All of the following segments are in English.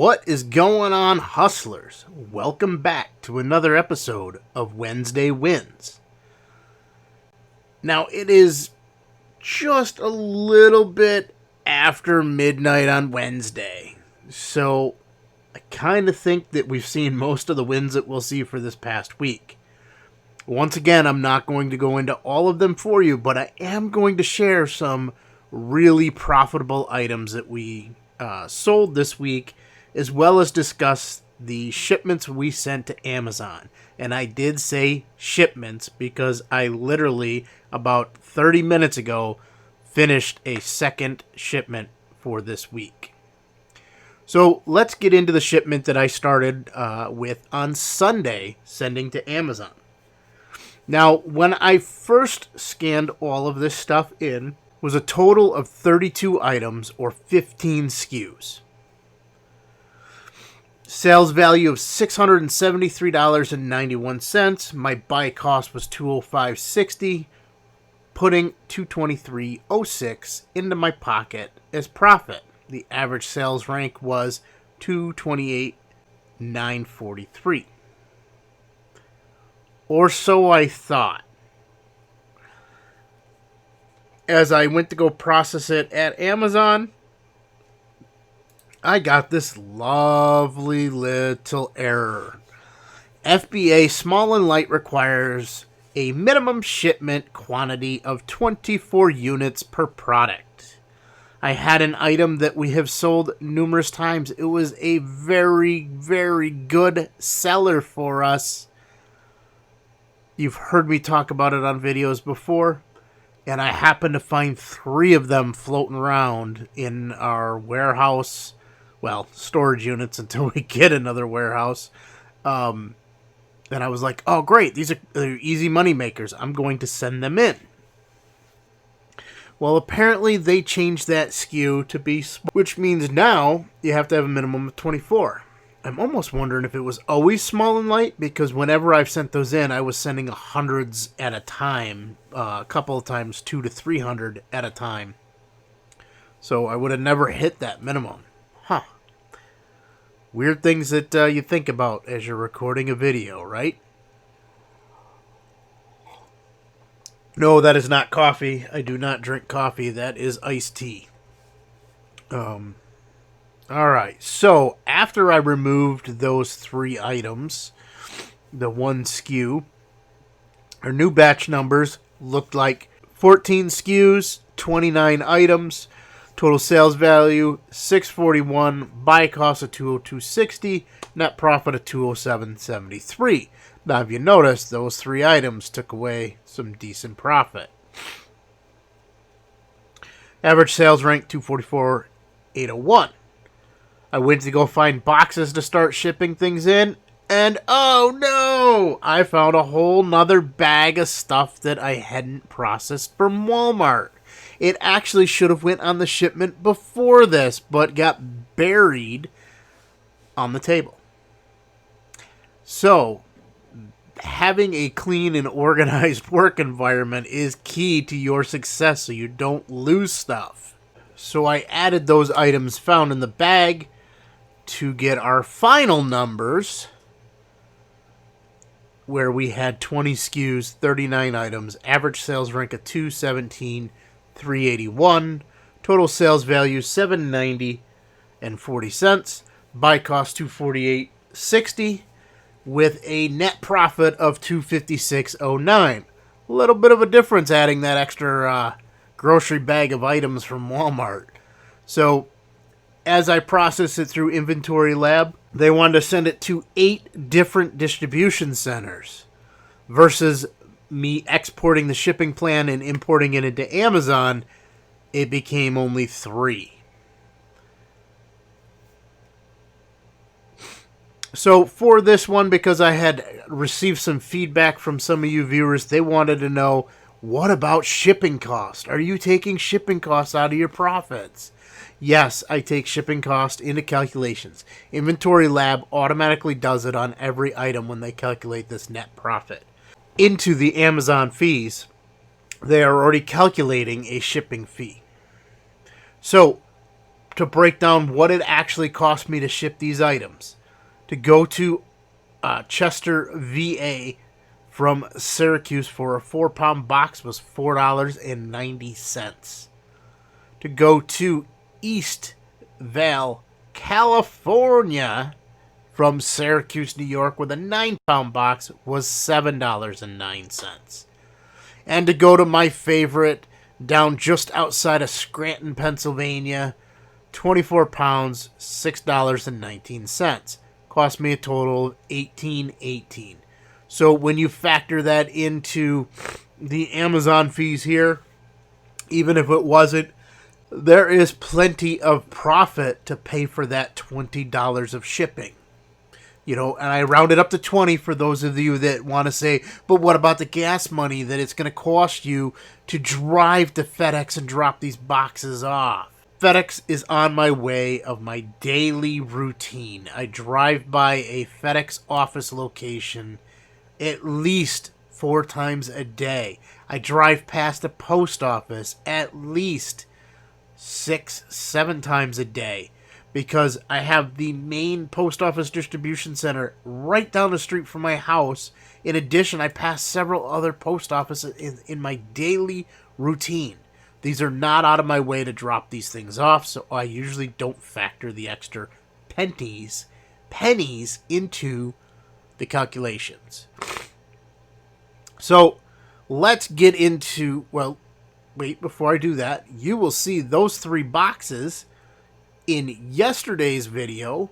What is going on, hustlers? Welcome back to another episode of Wednesday Wins. Now, it is just a little bit after midnight on Wednesday, so I kind of think that we've seen most of the wins that we'll see for this past week. Once again, I'm not going to go into all of them for you, but I am going to share some really profitable items that we sold this week, as well as discuss the shipments we sent to Amazon. And I did say shipments because I literally, about 30 minutes ago, finished a second shipment for this week. So let's get into the shipment that I started with on Sunday, sending to Amazon. Now, when I first scanned all of this stuff in, was a total of 32 items or 15 SKUs. Sales value of $673.91. My buy cost was $205.60, putting $223.06 into my pocket as profit. The average sales rank was $228,943. Or so I thought. As I went to go process it at Amazon, I got this lovely little error. FBA Small and Light requires a minimum shipment quantity of 24 units per product. I had an item that we have sold numerous times. It was a very, very good seller for us. You've heard me talk about it on videos before. And I happened to find 3 of them floating around in our warehouse. Well, storage units until we get another warehouse. And I was like, oh, great. These are easy money makers. I'm going to send them in. Well, apparently they changed that SKU to be, which means now you have to have a minimum of 24. I'm almost wondering if it was always small and light, because whenever I've sent those in, I was sending hundreds at a time, a couple of times 200 to 300 at a time. So I would have never hit that minimum. Huh. Weird things that you think about as you're recording a video, right? No, that is not coffee. I do not drink coffee. That is iced tea. Alright, so after I removed those 3 items, the 1 SKU, our new batch numbers looked like 14 SKUs, 29 items, total sales value $641, buy cost of $202.60, net profit of $207.73. Now, if you notice, those 3 items took away some decent profit. Average sales rank $244,801. I went to go find boxes to start shipping things in, and oh no! I found a whole nother bag of stuff that I hadn't processed from Walmart. It actually should have went on the shipment before this, but got buried on the table. So, having a clean and organized work environment is key to your success so you don't lose stuff. So I added those items found in the bag to get our final numbers, where we had 20 SKUs, 39 items, average sales rank of $217,381, total sales value $790.40, buy cost $248.60, with a net profit of $256.09. A little bit of a difference adding that extra grocery bag of items from Walmart. So, as I process it through Inventory Lab, they wanted to send it to 8 different distribution centers versus me exporting the shipping plan and importing it into Amazon. It became only 3. So for this one, because I had received some feedback from some of you viewers, they wanted to know, what about shipping cost? Are you taking shipping costs out of your profits? Yes, I take shipping cost into calculations. Inventory Lab automatically does it on every item when they calculate this net profit. Into the Amazon fees, they are already calculating a shipping fee. So to break down what it actually cost me to ship these items. To go to Chester, VA from Syracuse for a 4-pound box was $4.90. To go to East Val, California from Syracuse, New York with a 9-pound box was $7.09. And to go to my favorite down just outside of Scranton, Pennsylvania, 24 pounds, $6.19. Cost me a total of $18.18. So when you factor that into the Amazon fees here, even if it wasn't, there is plenty of profit to pay for that $20 of shipping. You know, and I rounded up to 20 for those of you that want to say, but what about the gas money that it's going to cost you to drive to FedEx and drop these boxes off? FedEx is on my way of my daily routine. I drive by a FedEx office location at least 4 times a day. I drive past a post office at least 6-7 times a day, because I have the main post office distribution center right down the street from my house. In addition, I pass several other post offices in my daily routine. These are not out of my way to drop these things off, so I usually don't factor the extra pennies into the calculations. So let's get into, well, wait, before I do that, you will see those 3 boxes in yesterday's video,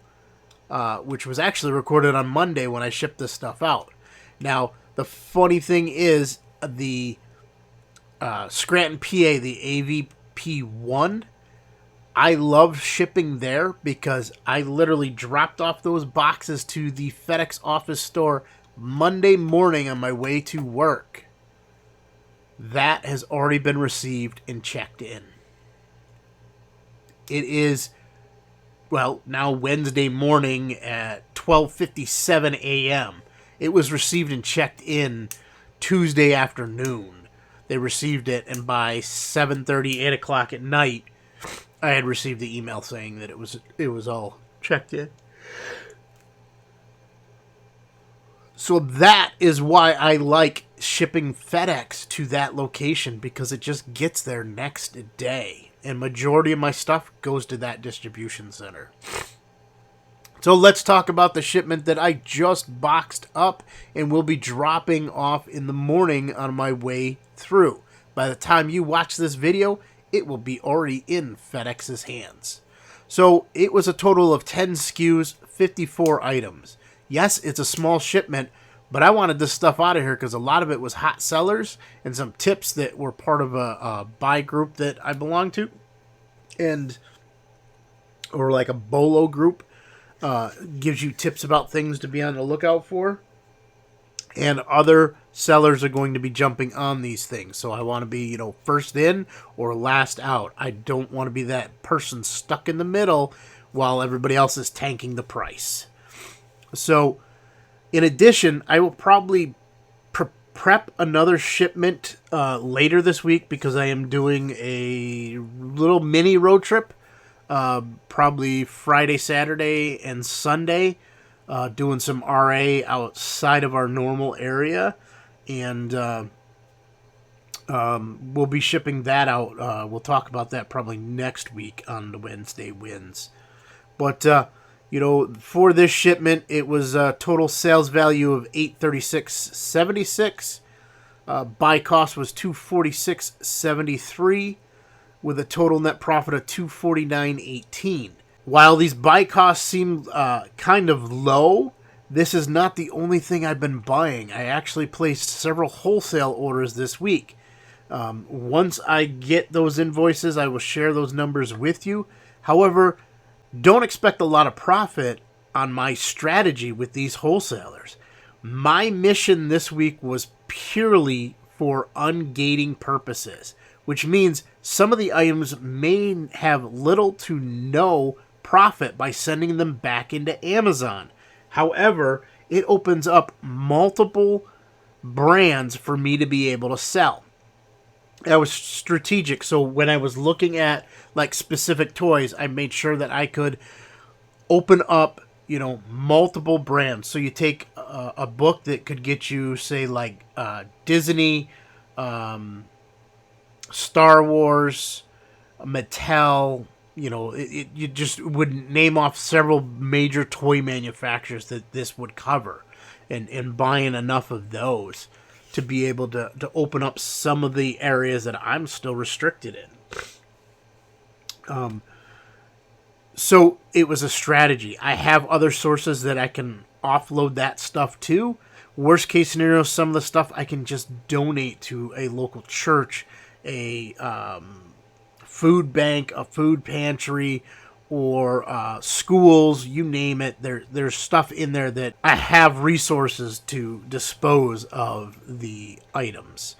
which was actually recorded on Monday when I shipped this stuff out. Now, the funny thing is, the Scranton, PA, the AVP1, I love shipping there because I literally dropped off those boxes to the FedEx office store Monday morning on my way to work. That has already been received and checked in. It is, well, now Wednesday morning at 12:57 a.m. It was received and checked in Tuesday afternoon. They received it, and by 7:30, 8 o'clock at night, I had received the email saying that it was all checked in. So that is why I like shipping FedEx to that location, because it just gets there next day. And majority of my stuff goes to that distribution center. So let's talk about the shipment that I just boxed up and will be dropping off in the morning on my way through. By the time you watch this video, it will be already in FedEx's hands. So it was a total of 10 SKUs, 54 items. Yes, it's a small shipment, but I wanted this stuff out of here because a lot of it was hot sellers and some tips that were part of a buy group that I belong to, or like a BOLO group. Gives you tips about things to be on the lookout for. And other sellers are going to be jumping on these things. So I want to be, first in or last out. I don't want to be that person stuck in the middle while everybody else is tanking the price. So, in addition, I will probably prep another shipment later this week because I am doing a little mini road trip. Probably Friday, Saturday, and Sunday, doing some RA outside of our normal area, and we'll be shipping that out. We'll talk about that probably next week on the Wednesday Wins. But for this shipment, it was a total sales value of $836.76. Buy cost was $246.73. with a total net profit of $249.18. While these buy costs seem kind of low, this is not the only thing I've been buying. I actually placed several wholesale orders this week. Once I get those invoices, I will share those numbers with you. However, don't expect a lot of profit on my strategy with these wholesalers. My mission this week was purely for ungating purposes, which means some of the items may have little to no profit by sending them back into Amazon. However, it opens up multiple brands for me to be able to sell. I was strategic. So when I was looking at like specific toys, I made sure that I could open up, multiple brands. So you take a book that could get you, say, like Disney, Star Wars, Mattel. You just would name off several major toy manufacturers that this would cover, and buying enough of those to be able to open up some of the areas that I'm still restricted in. So it was a strategy. I have other sources that I can offload that stuff to. Worst case scenario, some of the stuff I can just donate to a local church, a food bank, a food pantry, or schools, you name it. There's stuff in there that I have resources to dispose of the items.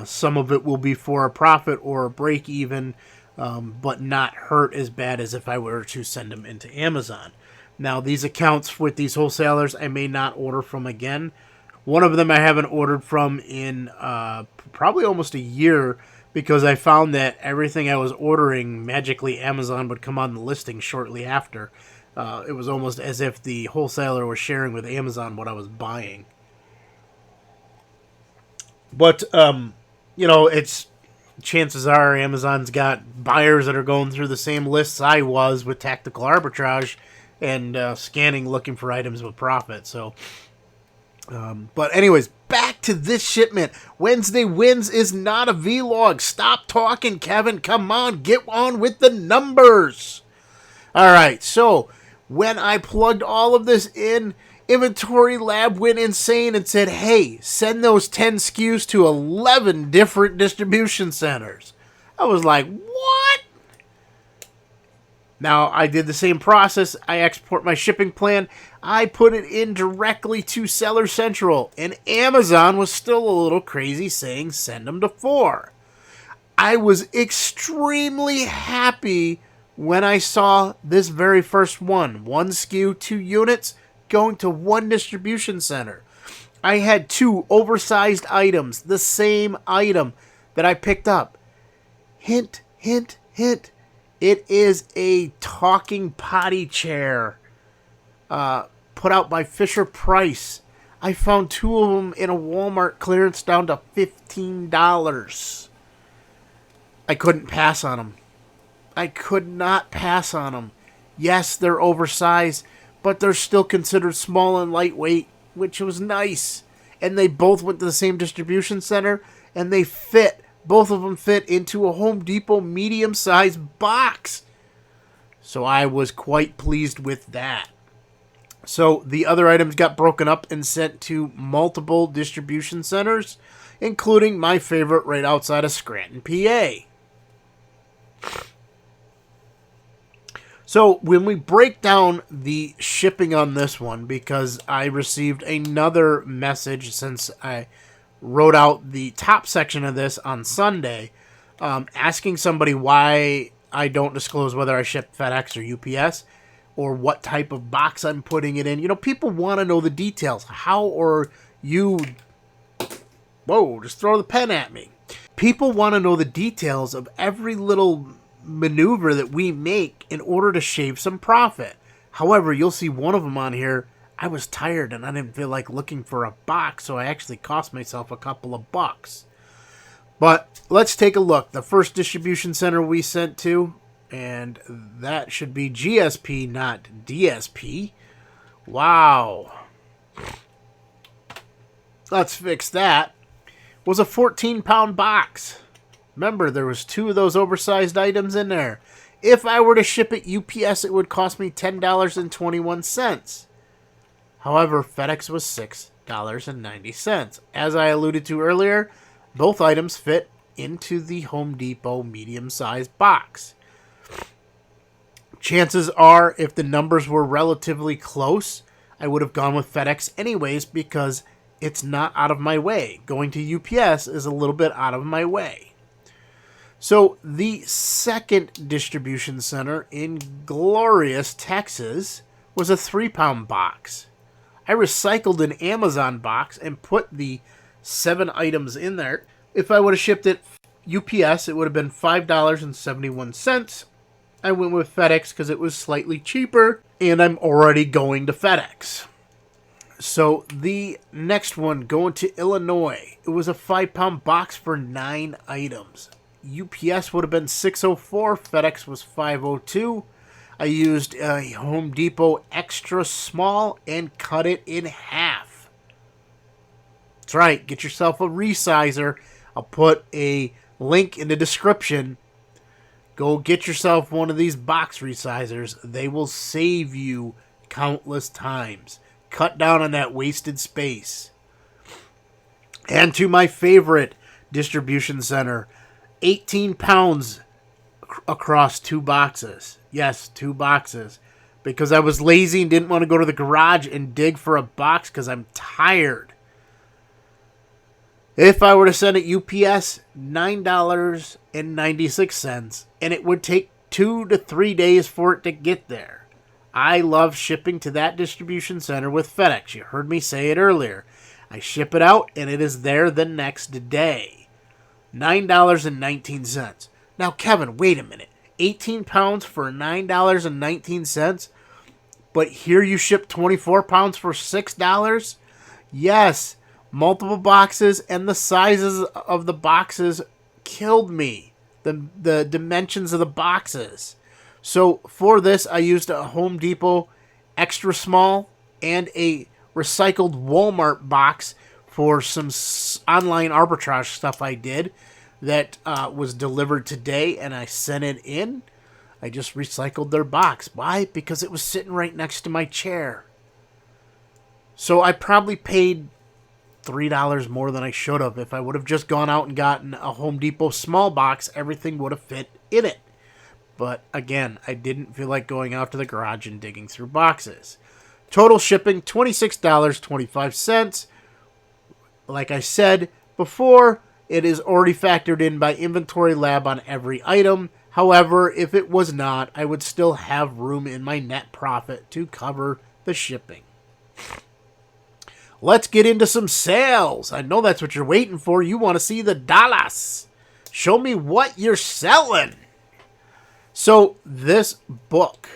Some of it will be for a profit or a break even, but not hurt as bad as if I were to send them into Amazon. Now, these accounts with these wholesalers, I may not order from again. One of them I haven't ordered from in probably almost a year, because I found that everything I was ordering, magically Amazon would come on the listing shortly after. It was almost as if the wholesaler was sharing with Amazon what I was buying. But, it's chances are Amazon's got buyers that are going through the same lists I was with tactical arbitrage and scanning, looking for items with profit. So, but anyways, back to this shipment. Wednesday Wins is not a vlog. Stop talking, Kevin. Come on, get on with the numbers. All right, so when I plugged all of this in, Inventory Lab went insane and said, hey, send those 10 SKUs to 11 different distribution centers. I was like, what? Now, I did the same process. I export my shipping plan. I put it in directly to Seller Central, and Amazon was still a little crazy saying send them to 4. I was extremely happy when I saw this very first one. 1 SKU, 2 units, going to 1 distribution center. I had 2 oversized items, the same item that I picked up. Hint, hint, hint. It is a talking potty chair put out by Fisher Price. I found 2 of them in a Walmart clearance down to $15. I couldn't pass on them. I could not pass on them. Yes, they're oversized, but they're still considered small and lightweight, which was nice. And they both went to the same distribution center, and they fit. Both of them fit into a Home Depot medium-sized box. So I was quite pleased with that. So the other items got broken up and sent to multiple distribution centers, including my favorite right outside of Scranton, PA. So when we break down the shipping on this one, because I received another message since I wrote out the top section of this on Sunday, asking somebody why I don't disclose whether I ship FedEx or UPS or what type of box I'm putting it in. People want to know the details. How are you... Whoa, just throw the pen at me. People want to know the details of every little maneuver that we make in order to shave some profit. However, you'll see one of them on here. I was tired and I didn't feel like looking for a box, so I actually cost myself a couple of bucks. But let's take a look. The first distribution center we sent to, and that should be GSP, not DSP. Wow. Let's fix that. Was a 14-pound box. Remember, there was 2 of those oversized items in there. If I were to ship it UPS, it would cost me $10.21. However, FedEx was $6.90. As I alluded to earlier, both items fit into the Home Depot medium-sized box. Chances are, if the numbers were relatively close, I would have gone with FedEx anyways, because it's not out of my way. Going to UPS is a little bit out of my way. So the second distribution center in glorious Texas was a 3-pound box. I recycled an Amazon box and put the 7 items in there. If I would have shipped it UPS, it would have been $5.71. I went with FedEx because it was slightly cheaper, and I'm already going to FedEx. So the next one, going to Illinois, it was a 5-pound box for 9 items. UPS would have been $604, FedEx was $502. I used a Home Depot extra small and cut it in half. That's right, get yourself a RESIZER. I'll put a link in the description. Go get yourself one of these box resizers. They will save you countless times. Cut down on that wasted space. And to my favorite distribution center, 18 pounds across 2 boxes. Yes, 2 boxes. Because I was lazy and didn't want to go to the garage and dig for a box because I'm tired. If I were to send it UPS, $9.96, and it would take 2 to 3 days for it to get there. I love shipping to that distribution center with FedEx. You heard me say it earlier. I ship it out, and it is there the next day. $9.19. Now, Kevin, wait a minute. 18 pounds for $9.19? But here you ship 24 pounds for $6? Yes. Multiple boxes, and the sizes of the boxes killed me. The dimensions of the boxes. So for this, I used a Home Depot extra small and a recycled Walmart box for some online arbitrage stuff I did that was delivered today, and I sent it in. I just recycled their box. Why? Because it was sitting right next to my chair. So I probably paid $3 more than I should have. If I would have just gone out and gotten a Home Depot small box, everything would have fit in it. But again, I didn't feel like going out to the garage and digging through boxes. Total shipping, $26.25. Like I said before, it is already factored in by Inventory Lab on every item. However, if it was not, I would still have room in my net profit to cover the shipping. Let's get into some sales. I know that's what you're waiting for. You want to see the dollars. Show me what you're selling. So this book,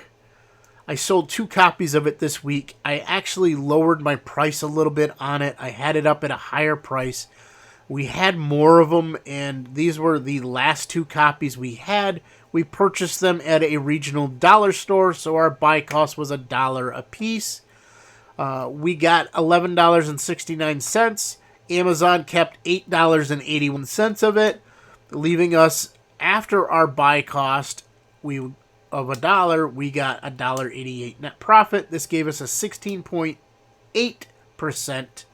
I sold 2 copies of it this week. I actually lowered my price a little bit on it. I had it up at a higher price. We had more of them, and these were the last 2 copies we had. We purchased them at a regional dollar store, so our buy cost was $1 a piece. We got $11.69. Amazon kept $8.81 of it, leaving us, after our buy cost of $1, we got $1.88 net profit. This gave us a 16.8%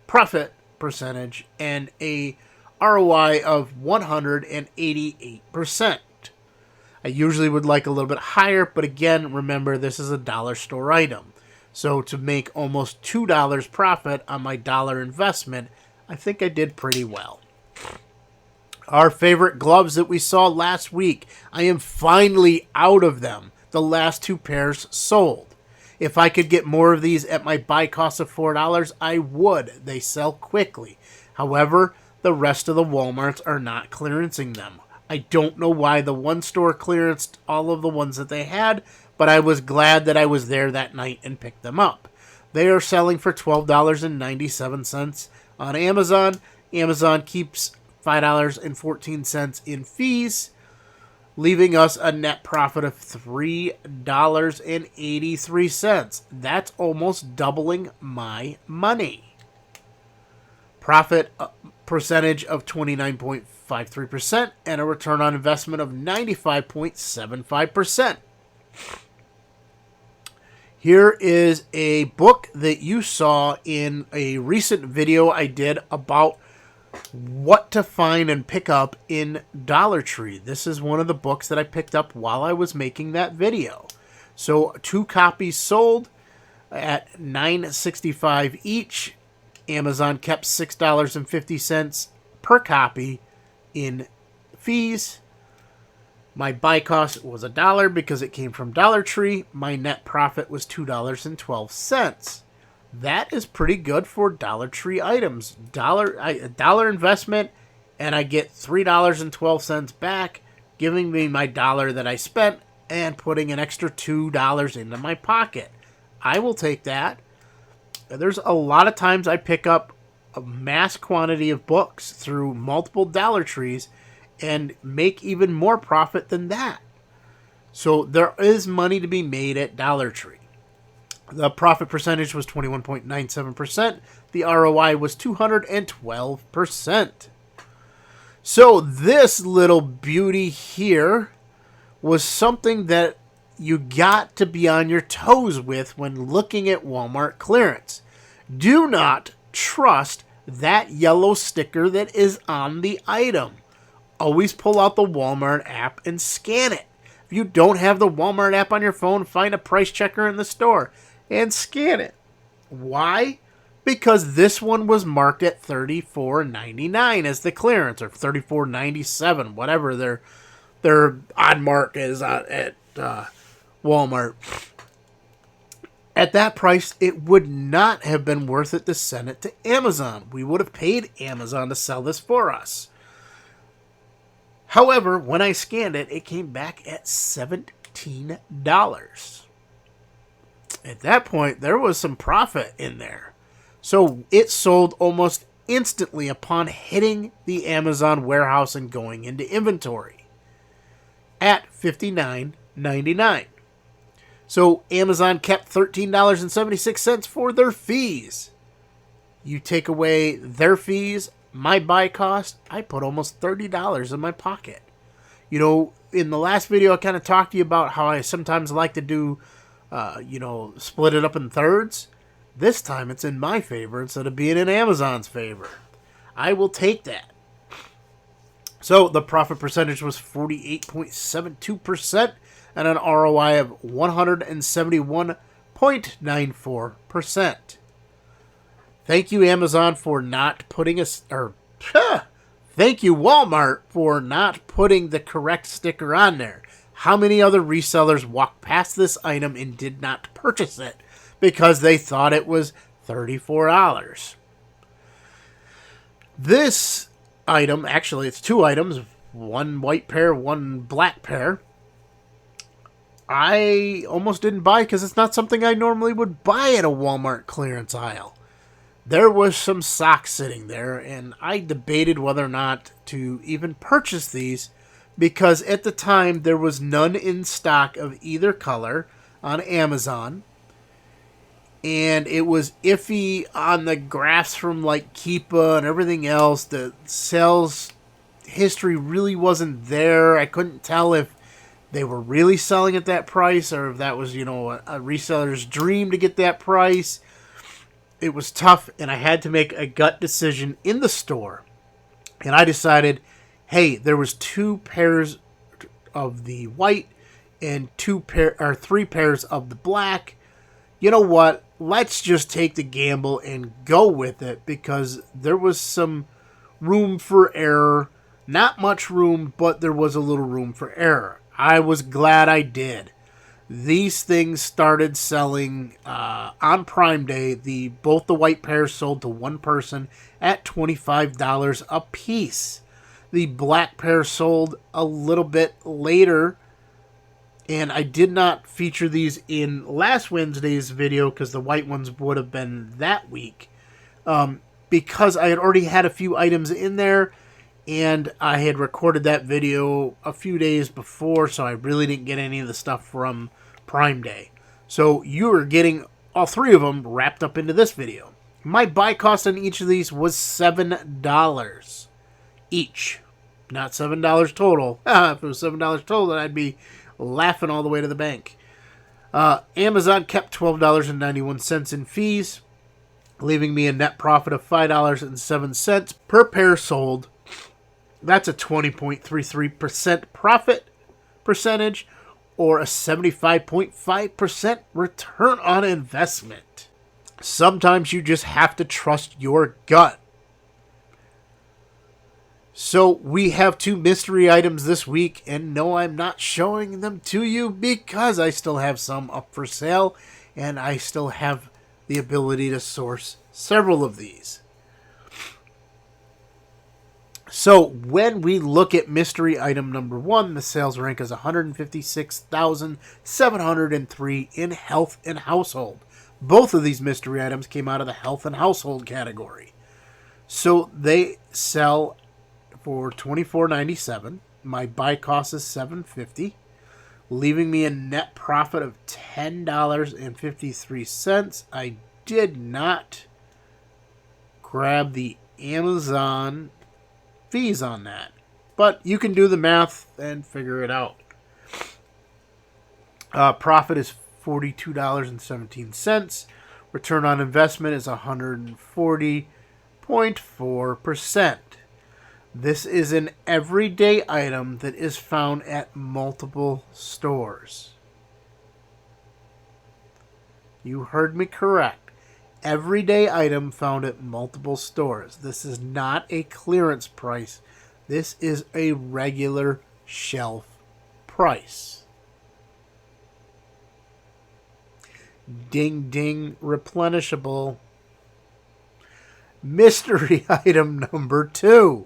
profit percentage and a ROI of 188%. I usually would like a little bit higher, but again, remember, this is a dollar store item. So to make almost $2 profit on my dollar investment, I think I did pretty well. Our favorite gloves that we saw last week, I am finally out of them. The last 2 pairs sold. If I could get more of these at my buy cost of $4, I would. They sell quickly. However, the rest of the Walmarts are not clearancing them. I don't know why the one store clearanced all of the ones that they had, but I was glad that I was there that night and picked them up. They are selling for $12.97 on Amazon. Amazon keeps $5.14 in fees, leaving us a net profit of $3.83. That's almost doubling my money. Profit percentage of 29.53% and a return on investment of 95.75%. Here is a book that you saw in a recent video I did about what to find and pick up in Dollar Tree. This is one of the books that I picked up while I was making that video. So 2 copies sold at $9.65 each. Amazon kept $6.50 per copy in fees. My buy cost was $1 because it came from Dollar Tree. My net profit was $2.12. That is pretty good for Dollar Tree items. $1 investment, and I get $3.12 back, giving me my dollar that I spent and putting an extra $2 into my pocket. I will take that. There's a lot of times I pick up a mass quantity of books through multiple Dollar Trees and make even more profit than that. So there is money to be made at Dollar Tree. The profit percentage was 21.97%. The ROI was 212%. So this little beauty here was something that you got to be on your toes with when looking at Walmart clearance. Do not trust that yellow sticker that is on the item. Always pull out the Walmart app and scan it. If you don't have the Walmart app on your phone, find a price checker in the store and scan it. Why? Because this one was marked at $34.99 as the clearance, or $34.97, whatever their odd mark is at Walmart. At that price, it would not have been worth it to send it to Amazon. We would have paid Amazon to sell this for us. However, when I scanned it, it came back at $17. At that point, there was some profit in there. So it sold almost instantly upon hitting the Amazon warehouse and going into inventory at $59.99. So Amazon kept $13.76 for their fees. You take away their fees, my buy cost, I put almost $30 in my pocket. You know, in the last video, I kind of talked to you about how I sometimes like to do, split it up in thirds. This time it's in my favor instead of being in Amazon's favor. I will take that. So the profit percentage was 48.72% and an ROI of 171.94%. Thank you, Amazon, for not putting thank you, Walmart, for not putting the correct sticker on there. How many other resellers walked past this item and did not purchase it because they thought it was $34? This item, actually it's two items, one white pair, one black pair, I almost didn't buy because it's not something I normally would buy at a Walmart clearance aisle. There was some socks sitting there, and I debated whether or not to even purchase these because at the time there was none in stock of either color on Amazon. And it was iffy on the graphs from like Keepa and everything else. The sales history really wasn't there. I couldn't tell if they were really selling at that price or if that was, a reseller's dream to get that price. It was tough, and I had to make a gut decision in the store. And I decided, hey, there was two pairs of the white and three pairs of the black. You know what? Let's just take the gamble and go with it because there was some room for error. Not much room, but there was a little room for error. I was glad I did. These things started selling on Prime Day. Both the white pairs sold to one person at $25 a piece. The black pair sold a little bit later, and I did not feature these in last Wednesday's video because the white ones would have been that week. Because I had already had a few items in there, and I had recorded that video a few days before, so I really didn't get any of the stuff from Prime Day. So you are getting all three of them wrapped up into this video. My buy cost on each of these was $7 each. Not $7 total. If it was $7 total, then I'd be laughing all the way to the bank. Amazon kept $12.91 in fees, leaving me a net profit of $5.07 per pair sold. That's a 20.33% profit percentage, or a 75.5% return on investment. Sometimes you just have to trust your gut. So we have two mystery items this week, and no, I'm not showing them to you because I still have some up for sale, and I still have the ability to source several of these. So when we look at mystery item number 1, the sales rank is 156,703 in health and household. Both of these mystery items came out of the health and household category. So they sell for $24.97. My buy cost is $7.50, leaving me a net profit of $10.53. I did not grab the Amazon fees on that, but you can do the math and figure it out. Profit is $42.17. Return on investment is 140.4%. This is an everyday item that is found at multiple stores. You heard me correct. Everyday item found at multiple stores. This is not a clearance price. This is a regular shelf price. Ding ding, replenishable. Mystery item number 2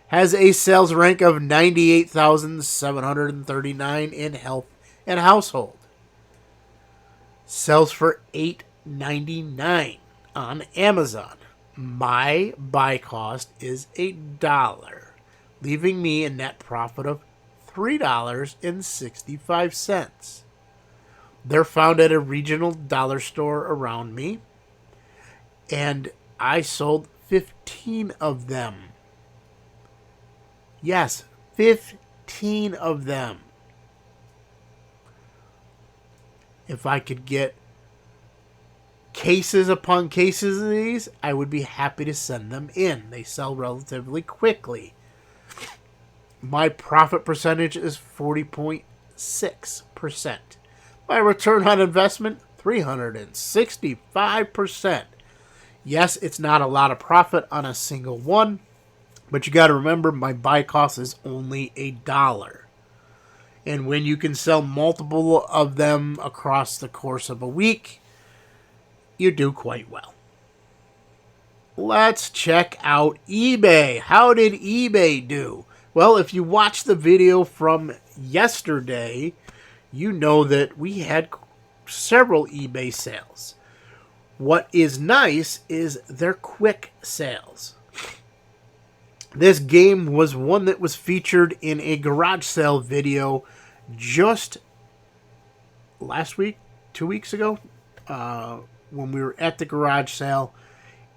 has a sales rank of 98,739 in health and household. Sells for $8.99 on Amazon. My buy cost is $1, leaving me a net profit of $3.65. They're found at a regional dollar store around me, and I sold 15 of them. Yes, 15 of them. If I could get cases upon cases of these, I would be happy to send them in. They sell relatively quickly. My profit percentage is 40.6%. My return on investment, 365%. Yes, it's not a lot of profit on a single one, but you got to remember my buy cost is only $1. And when you can sell multiple of them across the course of a week, you do quite well. Let's check out eBay. How did eBay do? Well, if you watched the video from yesterday, you know that we had several eBay sales. What is nice is they're quick sales. This game was one that was featured in a garage sale video just last week, 2 weeks ago, when we were at the garage sale,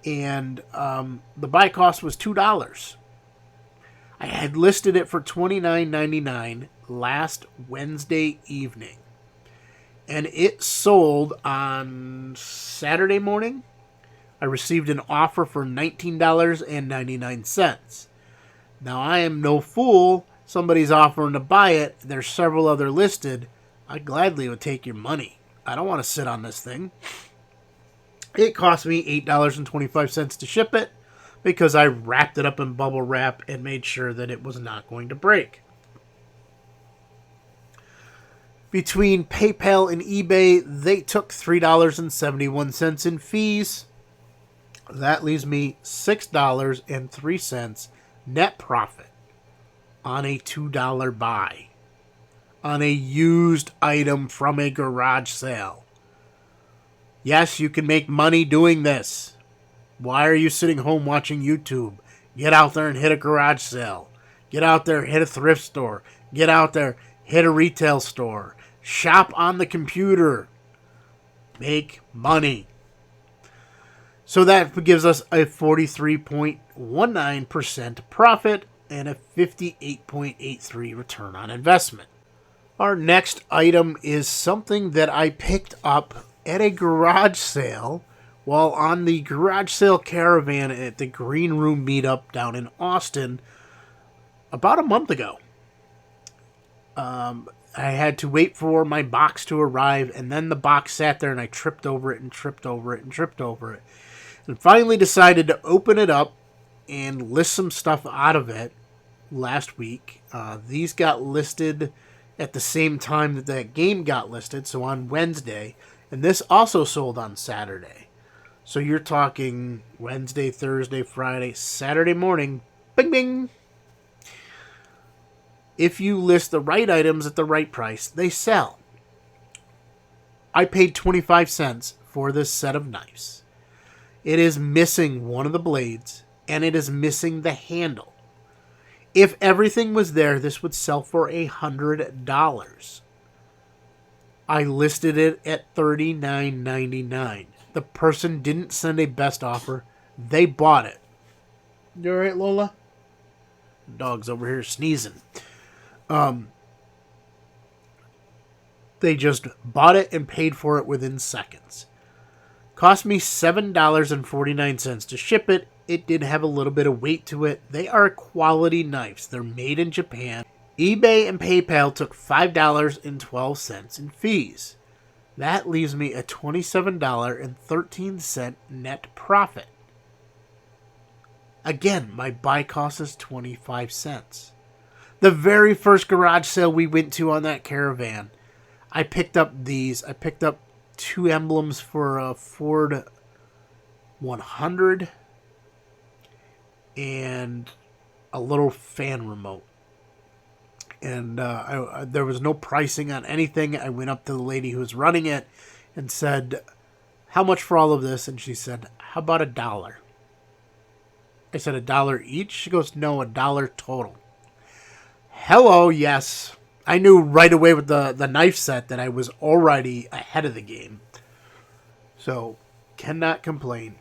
and the buy cost was $2. I had listed it for $29.99 last Wednesday evening, and it sold on Saturday morning. I received an offer for $19.99. Now, I am no fool. Somebody's offering to buy it. There's several other listed. I gladly would take your money. I don't want to sit on this thing. It cost me $8.25 to ship it because I wrapped it up in bubble wrap and made sure that it was not going to break. Between PayPal and eBay, they took $3.71 in fees. That leaves me $6.03 net profit on a $2 buy on a used item from a garage sale. Yes, you can make money doing this. Why are you sitting home watching YouTube? Get out there and hit a garage sale. Get out there, hit a thrift store. Get out there, hit a retail store. Shop on the computer. Make money. So that gives us a 43.19% profit and a 58.83 return on investment. Our next item is something that I picked up at a garage sale while on the garage sale caravan at the Green Room meetup down in Austin about a month ago. I had to wait for my box to arrive, and then the box sat there, and I tripped over it and tripped over it and tripped over it. And finally decided to open it up and list some stuff out of it last week. These got listed at the same time that that game got listed, so on Wednesday. And this also sold on Saturday. So you're talking Wednesday, Thursday, Friday, Saturday morning. Bing, bing. If you list the right items at the right price, they sell. I paid 25 cents for this set of knives. It is missing one of the blades, and it is missing the handle. If everything was there, this would sell for $100. I listed it at $39.99. The person didn't send a best offer. They bought it. You alright, Lola? Dog's over here sneezing. They just bought it and paid for it within seconds. Cost me $7.49 to ship it. It did have a little bit of weight to it. They are quality knives. They're made in Japan. eBay and PayPal took $5.12 in fees. That leaves me a $27.13 net profit. Again, my buy cost is 25 cents. The very first garage sale we went to on that caravan, I picked up these. I picked up 2 emblems for a Ford 100 and a little fan remote. And there was no pricing on anything. I went up to the lady who was running it and said, "How much for all of this?" And she said, "How about $1?" I said, $1 each? She goes, "No, $1 total." Hello, yes. I knew right away with the knife set that I was already ahead of the game. So, cannot complain.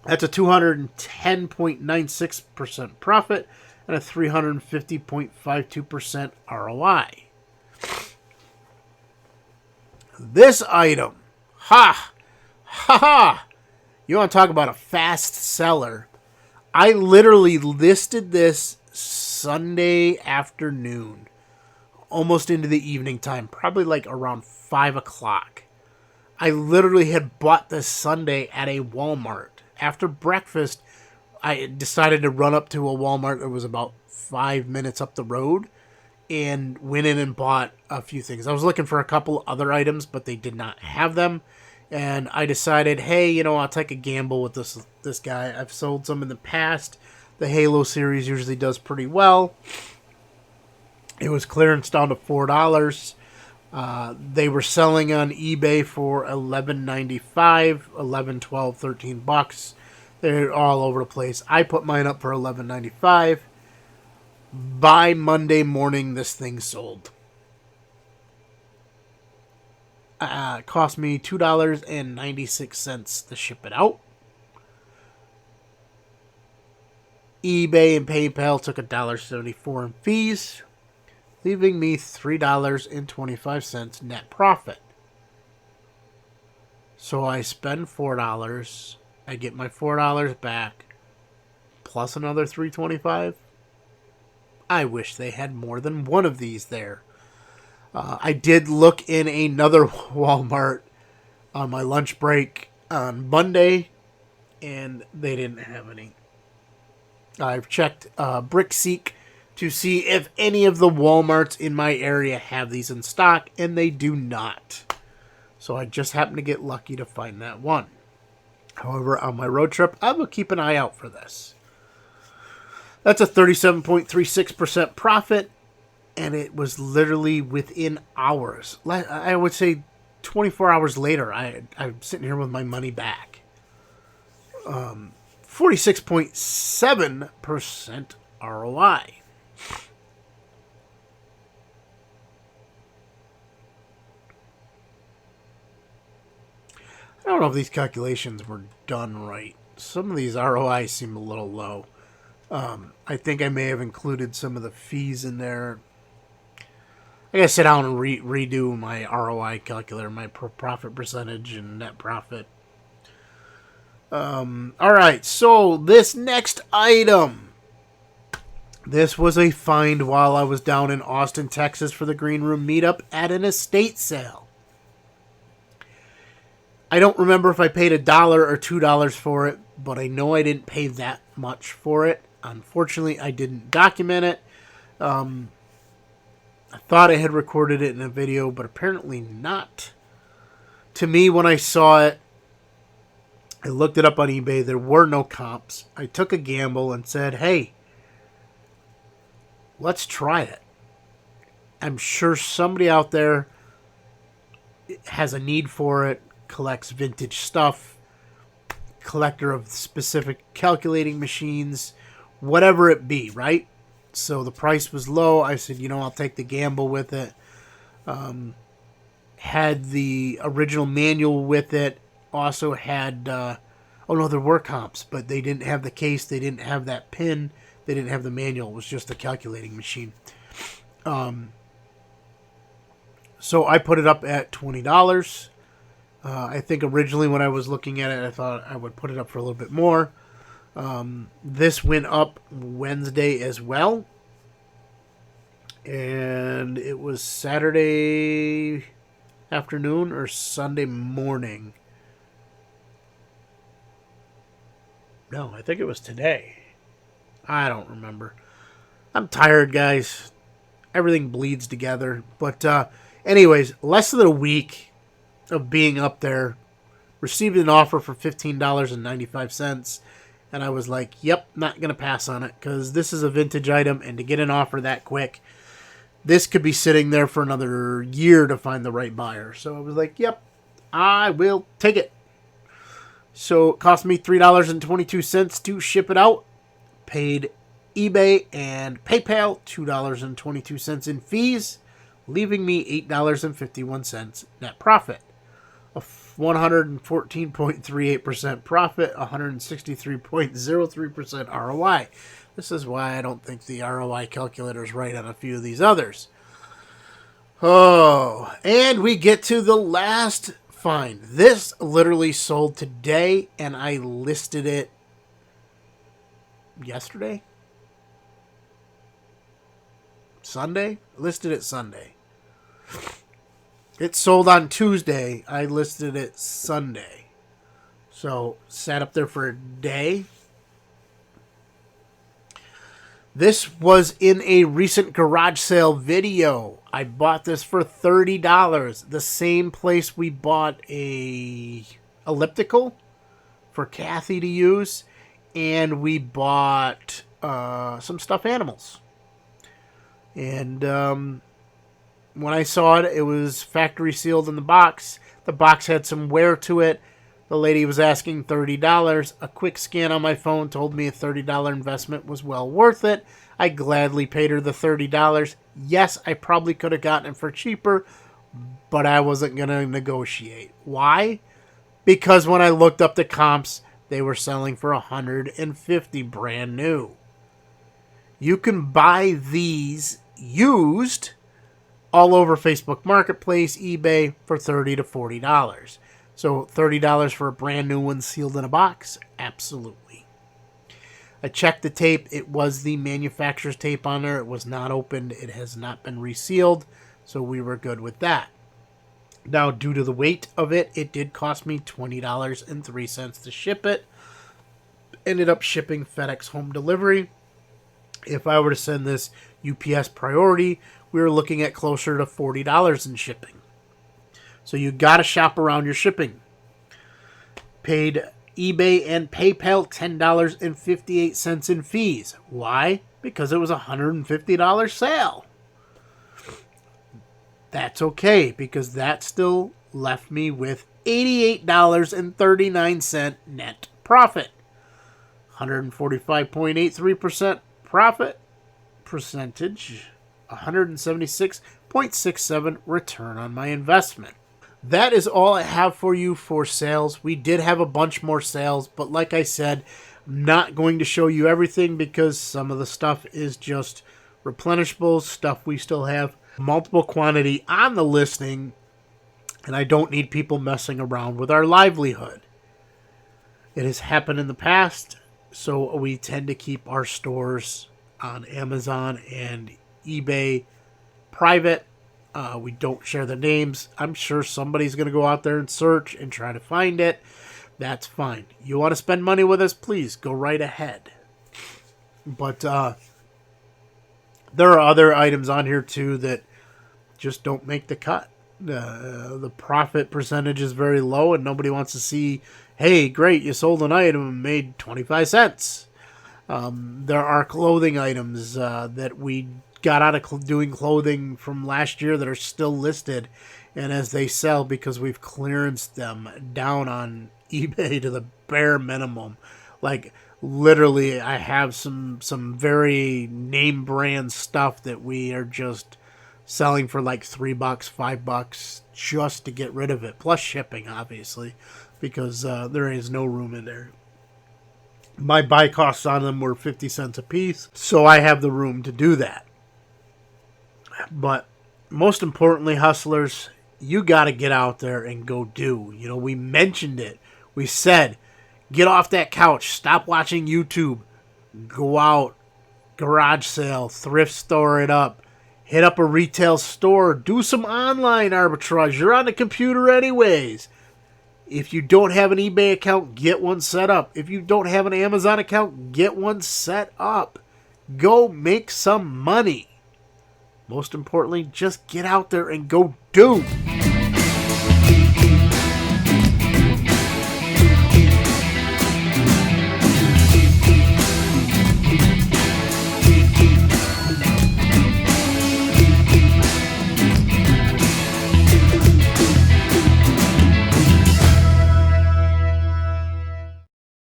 That's a 210.96% profit and a 350.52% ROI. This item, ha! You want to talk about a fast seller? I literally listed this Sunday afternoon, almost into the evening time, probably like around 5 o'clock. I literally had bought this Sunday at a Walmart. After breakfast, I decided to run up to a Walmart that was about 5 minutes up the road and went in and bought a few things. I was looking for a couple other items, but they did not have them. And I decided, hey, I'll take a gamble with this guy. I've sold some in the past. The Halo series usually does pretty well. It was clearance down to $4. They were selling on eBay for $11.95, $11, $12, $13. They're all over the place. I put mine up for $11.95. By Monday morning, this thing sold. It cost me $2.96 to ship it out. eBay and PayPal took $1.74 in fees, leaving me $3.25 net profit. So I spend $4. I get my $4 back, plus another $3.25. I wish they had more than one of these there. I did look in another Walmart on my lunch break on Monday, and they didn't have any. I've checked BrickSeek to see if any of the Walmarts in my area have these in stock, and they do not. So I just happened to get lucky to find that one. However, on my road trip, I will keep an eye out for this. That's a 37.36% profit, and it was literally within hours. I would say 24 hours later, I'm sitting here with my money back. 46.7% ROI. I don't know if these calculations were done right. Some of these ROIs seem a little low. I think I may have included some of the fees in there. I gotta sit down and redo my ROI calculator, my profit percentage and net profit. Alright, so this next item. This was a find while I was down in Austin, Texas for the Green Room meetup at an estate sale. I don't remember if I paid $1 or $2 for it, but I know I didn't pay that much for it. Unfortunately, I didn't document it. I thought I had recorded it in a video, but apparently not. To me, when I saw it, I looked it up on eBay. There were no comps. I took a gamble and said, hey, let's try it. I'm sure somebody out there has a need for it, collects vintage stuff, collector of specific calculating machines, whatever it be, right? So the price was low. I said, I'll take the gamble with it. Had the original manual with it. Also had, oh no, there were comps, but they didn't have the case. They didn't have that pin. They didn't have the manual. It was just a calculating machine. So I put it up at $20. I think originally when I was looking at it, I thought I would put it up for a little bit more. This went up Wednesday as well. And it was Saturday afternoon or Sunday morning. No, I think it was today. I don't remember. I'm tired, guys. Everything bleeds together. But anyways, less than a week of being up there, received an offer for $15.95, and I was like, yep, not going to pass on it, because this is a vintage item, and to get an offer that quick, this could be sitting there for another year to find the right buyer. So I was like, yep, I will take it. So it cost me $3.22 to ship it out. Paid eBay and PayPal $2.22 in fees, leaving me $8.51 net profit. A 114.38% profit, 163.03% ROI. This is why I don't think the ROI calculator is right on a few of these others. Oh, and we get to the last find. This literally sold today, and I listed it yesterday? Sunday? Listed it Sunday. It sold on Tuesday. I listed it Sunday. So, sat up there for a day. This was in a recent garage sale video. I bought this for $30. The same place we bought a elliptical for Kathy to use. And we bought some stuffed animals. And when I saw it, it was factory sealed in the box. The box had some wear to it. The lady was asking $30. A quick scan on my phone told me a $30 investment was well worth it. I gladly paid her the $30. Yes, I probably could have gotten it for cheaper, but I wasn't going to negotiate. Why? Because when I looked up the comps, they were selling for $150 brand new. You can buy these used all over Facebook Marketplace, eBay for $30 to $40. So $30 for a brand new one sealed in a box? Absolutely. I checked the tape. It was the manufacturer's tape on there. It was not opened. It has not been resealed. So we were good with that. Now, due to the weight of it, it did cost me $20.03 to ship it. Ended up shipping FedEx home delivery. If I were to send this UPS priority, we were looking at closer to $40 in shipping. So you got to shop around your shipping. Paid eBay and PayPal $10.58 in fees. Why? Because it was a $150 sale. That's okay, because that still left me with $88.39 net profit. 145.83% profit percentage. 176.67 return on my investment. That is all I have for you for sales. We did have a bunch more sales, but like I said, I'm not going to show you everything because some of the stuff is just replenishable stuff. We still have multiple quantity on the listing, and I don't need people messing around with our livelihood. It has happened in the past, so we tend to keep our stores on Amazon and eBay private. We don't share the names. I'm sure somebody's going to go out there and search and try to find it. That's fine. You want to spend money with us? Please go right ahead. But there are other items on here too that just don't make the cut. The profit percentage is very low and nobody wants to see, hey, great, you sold an item and made 25 cents. There are clothing items that we got out of doing clothing from last year that are still listed, and as they sell, because we've clearanced them down on eBay to the bare minimum. Like, literally, I have some very name brand stuff that we are just selling for like $3, $5 just to get rid of it, plus shipping, obviously, because there is no room in there. My buy costs on them were 50 cents a piece, so I have the room to do that. But most importantly, hustlers, you got to get out there and go do. You know, we mentioned it. We said, get off that couch, stop watching YouTube, go out, garage sale, thrift store it up, hit up a retail store, do some online arbitrage. You're on the computer anyways. If you don't have an eBay account, get one set up. If you don't have an Amazon account, get one set up. Go make some money. Most importantly, just get out there and go do.